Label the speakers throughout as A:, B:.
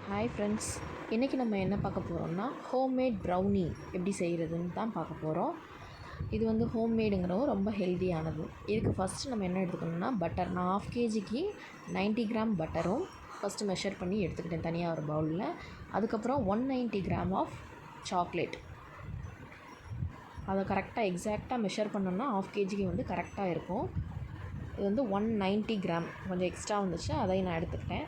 A: Hi friends, இன்றைக்கி நம்ம என்ன பார்க்க போகிறோம்னா ஹோம்மேட் ப்ரௌனி எப்படி செய்கிறதுன்னு தான் பார்க்க போகிறோம். இது வந்து ஹோம்மேடுங்கிறவும் ரொம்ப ஹெல்த்தியானது. இதுக்கு ஃபஸ்ட்டு நம்ம என்ன எடுத்துக்கணும்னா பட்டர். நான் 1/2 kgக்கு 90 கிராம் பட்டரும் ஃபஸ்ட்டு மெஷர் பண்ணி எடுத்துக்கிட்டேன் தனியாக ஒரு பவுலில். அதுக்கப்புறம் 190 கிராம் ஆஃப் சாக்லேட். அதை கரெக்டாக எக்ஸாக்டாக மெஷர் பண்ணோம்னா 1/2 kgக்கு வந்து கரெக்டாக இருக்கும். இது வந்து 190 கிராம், கொஞ்சம் எக்ஸ்ட்ரா வந்துச்சு, அதையும் நான் எடுத்துக்கிட்டேன்.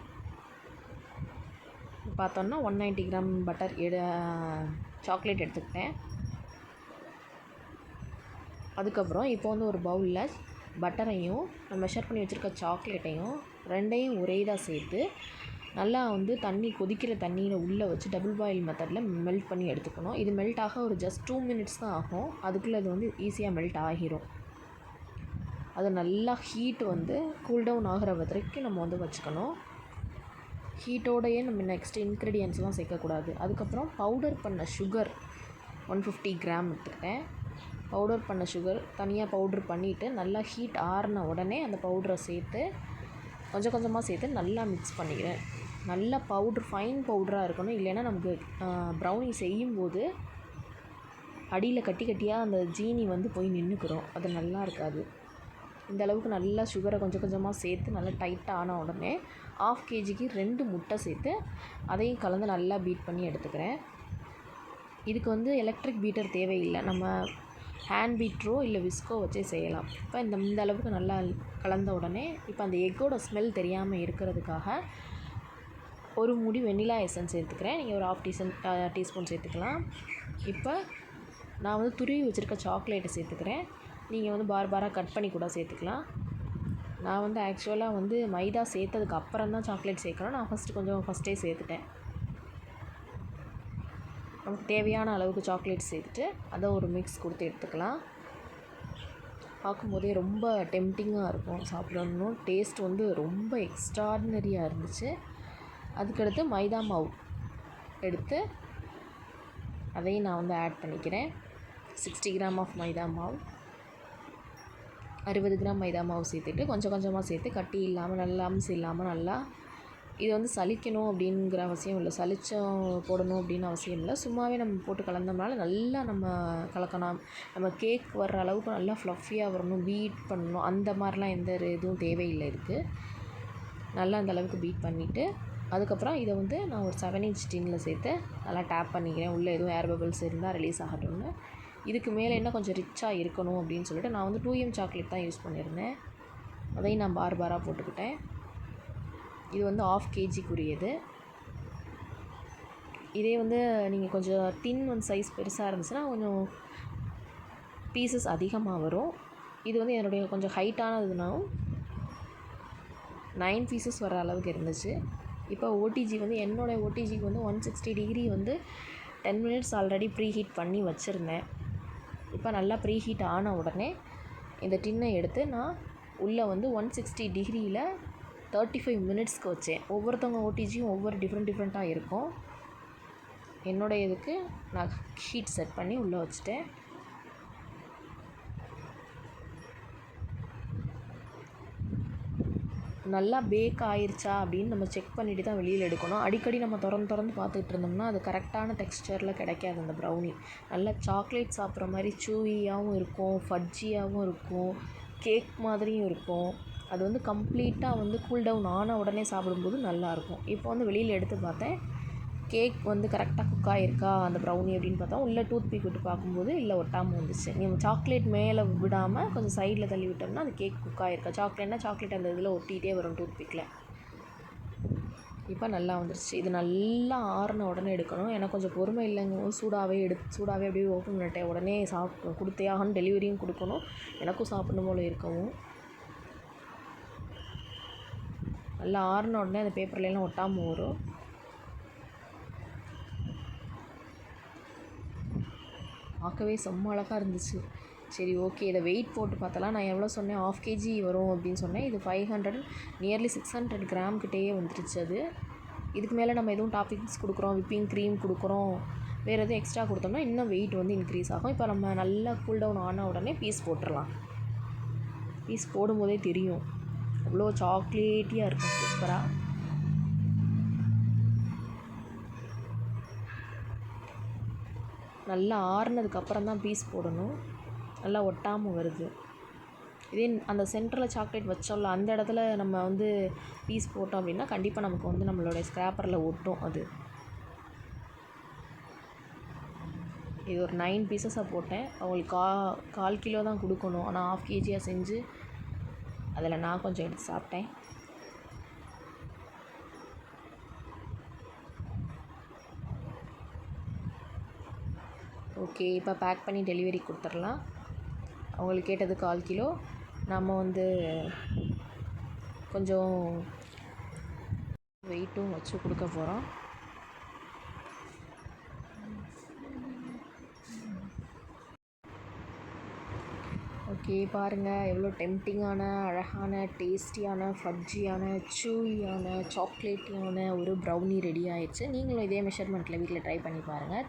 A: பார்த்தோன்னா 190 கிராம் பட்டர் சாக்லேட் எடுத்துக்கிட்டேன். அதுக்கப்புறம் இப்போ வந்து ஒரு பவுலில் பட்டரையும் நான் மெஷர் பண்ணி வச்சுருக்க சாக்லேட்டையும் ரெண்டையும் ஒரே இதாக சேர்த்து நல்லா வந்து தண்ணி கொதிக்கிற தண்ணியில் உள்ளே வச்சு டபுள் பாயில் மெத்தடில் மெல்ட் பண்ணி எடுத்துக்கணும். இது மெல்ட் ஆக ஒரு ஜஸ்ட் 2 மினிட்ஸ் தான் ஆகும். அதுக்குள்ளே இது வந்து ஈஸியாக மெல்ட் ஆகிரும். அது நல்லா ஹீட் வந்து கூல்டவுன் ஆகிற வரைக்கும் நம்ம வந்து வச்சுக்கணும். ஹீட்டோடையே நம்ம நெக்ஸ்ட் இன்க்ரீடியன்ட்ஸ்லாம் சேர்க்கக்கூடாது. அதுக்கப்புறம் பவுடர் பண்ண சுகர் 150 கிராம் எடுத்துக்கிட்டேன். பவுடர் பண்ண சுகர் தனியாக பவுட்ரு பண்ணிவிட்டு நல்லா ஹீட் ஆறின உடனே அந்த பவுடரை சேர்த்து கொஞ்சம் கொஞ்சமாக சேர்த்து நல்லா மிக்ஸ் பண்ணிக்கிறேன். நல்லா ஃபைன் பவுடராக இருக்கணும். இல்லைன்னா நமக்கு ப்ரௌனி செய்யும்போது அடியில் கட்டி கட்டியாக அந்த ஜீனி வந்து போய் நின்றுக்கிறோம். அது நல்லா இருக்காது. இந்த அளவுக்கு நல்லா சுகரை கொஞ்சம் கொஞ்சமாக சேர்த்து நல்லா டைட்டாக ஆன உடனே 1/2 kgக்கு 2 முட்டை சேர்த்து அதையும் கலந்து நல்லா பீட் பண்ணி எடுத்துக்கிறேன். இதுக்கு வந்து எலக்ட்ரிக் பீட்டர் தேவையில்லை. நம்ம ஹேண்ட் பீட்டரோ இல்லை விஸ்கோ வச்சே செய்யலாம். இப்போ இந்த அளவுக்கு நல்லா கலந்த உடனே இப்போ அந்த எக்கோட ஸ்மெல் தெரியாமல் இருக்கிறதுக்காக ஒரு மூடி வெண்ணிலா எசன்ஸ் சேர்த்துக்கிறேன். நீங்கள் ஒரு 1/2 டீஸ்பூன் சேர்த்துக்கலாம். இப்போ நான் வந்து துருவி வச்சுருக்க சாக்லேட்டை சேர்த்துக்கிறேன். நீங்கள் வந்து பாராக கட் பண்ணி கூட சேர்த்துக்கலாம். நான் வந்து ஆக்சுவலாக வந்து மைதா சேர்த்ததுக்கு அப்புறம் தான் சாக்லேட் சேர்க்கணும். நான் ஃபஸ்ட்டே சேர்த்துட்டேன். நமக்கு தேவையான அளவுக்கு சாக்லேட் சேர்த்துட்டு அதை ஒரு மிக்ஸ் கொடுத்து எடுத்துக்கலாம். பார்க்கும்போதே ரொம்ப டெம்டிங்காக இருக்கும் சாப்பிடணும். டேஸ்ட் வந்து ரொம்ப எக்ஸ்ட்ராடினரியாக இருந்துச்சு. அதுக்கடுத்து மைதா மாவு எடுத்து அதையும் நான் வந்து ஆட் பண்ணிக்கிறேன். 60 கிராம் ஆஃப் மைதா மாவு, 60 கிராம் மைதா மாவு சேர்த்துட்டு கொஞ்சம் கொஞ்சமாக சேர்த்து கட்டி இல்லாமல் நல்லா அம்சு இல்லாமல் நல்லா இது வந்து சலிக்கணும் அப்படிங்கிற அவசியம் இல்லை. சலிச்சம் போடணும் அப்படின்னு அவசியம் இல்லை. சும்மாவே நம்ம போட்டு கலந்தோம்னால நல்லா நம்ம கலக்கணும். நம்ம கேக் வர்ற அளவுக்கு நல்லா ஃப்ளஃபியாக வரணும், பீட் பண்ணணும், அந்த மாதிரிலாம் எந்த இதுவும் தேவையில்லை. இருக்குது நல்லா அந்த அளவுக்கு பீட் பண்ணிவிட்டு அதுக்கப்புறம் இதை வந்து நான் ஒரு 7 inch டின்னில் சேர்த்து நல்லா டேப் பண்ணிக்கிறேன். உள்ளே எதுவும் ஏர் பபிள்ஸ் இருந்தால் ரிலீஸ் ஆகட்டும்னு. இதுக்கு மேலே என்ன கொஞ்சம் ரிச்சாக இருக்கணும் அப்படின்னு சொல்லிட்டு நான் வந்து 2M சாக்லேட் தான் யூஸ் பண்ணியிருந்தேன். அதையும் நான் பாராக போட்டுக்கிட்டேன். இது வந்து 1/2 kgக்குரியது. இதே வந்து நீங்கள் கொஞ்சம் டின் வந்து சைஸ் பெருசாக இருந்துச்சுன்னா கொஞ்சம் பீசஸ் அதிகமாக வரும். இது வந்து என்னுடைய கொஞ்சம் ஹைட்டானதுனாலும் 9 பீசஸ் வர அளவுக்கு இருந்துச்சு. இப்போ ஓடிஜி வந்து என்னோடய ஓடிஜிக்கு வந்து 160 டிகிரி வந்து 10 மினிட்ஸ் ஆல்ரெடி ப்ரீ ஹீட் பண்ணி வச்சுருந்தேன். இப்போ நல்லா ப்ரீ ஹீட் ஆன உடனே இந்த டின்னை எடுத்து நான் உள்ளே வந்து 160 டிகிரியில் 35 மினிட்ஸ்க்கு வச்சேன். ஒவ்வொருத்தவங்க ஓடிஜியும் ஒவ்வொரு டிஃப்ரெண்ட்டாக இருக்கும். என்னோடய இதுக்கு நான் ஹீட் செட் பண்ணி உள்ளே வச்சுட்டேன். நல்லா பேக் ஆயிடுச்சா அப்படின்னு நம்ம செக் பண்ணிவிட்டு தான் வெளியில் எடுக்கணும். அடிக்கடி நம்ம திறந்து பார்த்துக்கிட்டு இருந்தோம்னா அது கரெக்டான டெக்ஸ்சரில் கிடைக்காது. அந்த ப்ரௌனி நல்லா சாக்லேட் சாப்பிட்ற மாதிரி சூவியாகவும் இருக்கும், ஃபட்ஜியாகவும் இருக்கும், கேக் மாதிரியும் இருக்கும். அது வந்து கம்ப்ளீட்டாக வந்து கூல்டவுன் ஆன உடனே சாப்பிடும்போது நல்லாயிருக்கும். இப்போ வந்து வெளியில் எடுத்து பார்த்தேன், கேக் வந்து கரெக்டாக குக் ஆகிருக்கா அந்த ப்ரௌனி அப்படின்னு பார்த்தா உள்ளே டூத் பிக் விட்டு பார்க்கும்போது இல்லை ஒட்டாமல் வந்துச்சு. நம்ம சாக்லேட் மேலே விடாமல் கொஞ்சம் சைடில் தள்ளி விட்டோம்னா அது கேக் குக் ஆகிருக்கா. சாக்லேட் அந்த இதில் ஒட்டிகிட்டே வரும் டூத் பிக்கில். இப்போ நல்லா வந்துருச்சு. இது நல்லா ஆறின உடனே எடுக்கணும். எனக்கு கொஞ்சம் பொறுமை இல்லைங்க. சூடாகவே அப்படியே ஓப்பன் பண்ணிட்டேன். உடனே கொடுத்தே ஆகணும். டெலிவரியும் கொடுக்கணும், எனக்கும் சாப்பிடணும் போல இருக்கவும். நல்லா ஆறின உடனே அந்த பேப்பர்லாம் ஒட்டாமல் வரும். பார்க்கவே செம்ம அழகாக இருந்துச்சு. சரி, ஓகே, இதை வெயிட் போட்டு பார்த்தலாம். நான் எவ்வளோ சொன்னேன், 1/2 kg வரும் அப்படின்னு சொன்னேன். இது 500 நியர்லி 600 கிராம் கிட்டேயே வந்துருச்சு. அது இதுக்கு மேலே நம்ம எதுவும் டாப்பிங்ஸ் கொடுக்குறோம், விப்பிங் க்ரீம் கொடுக்குறோம், வேறு எதுவும் எக்ஸ்ட்ரா கொடுத்தோம்னா இன்னும் வெயிட் வந்து இன்க்ரீஸ் ஆகும். இப்போ நம்ம நல்லா கூல்டவுன் ஆன உடனே பீஸ் போட்டுடலாம். பீஸ் போடும்போதே தெரியும் அவ்வளோ சாக்லேட்டியாக இருக்கும், சூப்பராக. நல்லா ஆறுனதுக்கப்புறம் தான் பீஸ் போடணும். நல்லா ஒட்டாமல் வருது. இதே அந்த சென்டரில் சாக்லேட் வச்சோம்ல, அந்த இடத்துல நம்ம வந்து பீஸ் போட்டோம் அப்படின்னா கண்டிப்பாக நமக்கு வந்து நம்மளுடைய ஸ்க்ராப்பரில் ஒட்டும் அது. இது ஒரு 9 பீசஸாக போட்டேன். அவங்களுக்கு 1/4 கிலோ தான் கொடுக்கணும். ஆனால் 1/2 kg செஞ்சு அதில் நான் கொஞ்சம் எடுத்து சாப்பிட்டேன். ஓகே, இப்போ பேக் பண்ணி டெலிவரி கொடுத்துடலாம். அவங்களுக்கு கேட்டது 1/4 கிலோ. நம்ம வந்து கொஞ்சம் வெயிட்டும் வச்சு கொடுக்க போகிறோம். ஓகே, பாருங்கள் எவ்வளோ டெம்ப்டிங்கான, அழகான, டேஸ்டியான, ஃபட்ஜியான, சூயியான, சாக்லேட்டியான ஒரு ப்ரௌனி ரெடி ஆயிடுச்சு. நீங்களும் இதே மெஷர்மெண்ட்டில் வீட்டில் ட்ரை பண்ணி பாருங்கள்.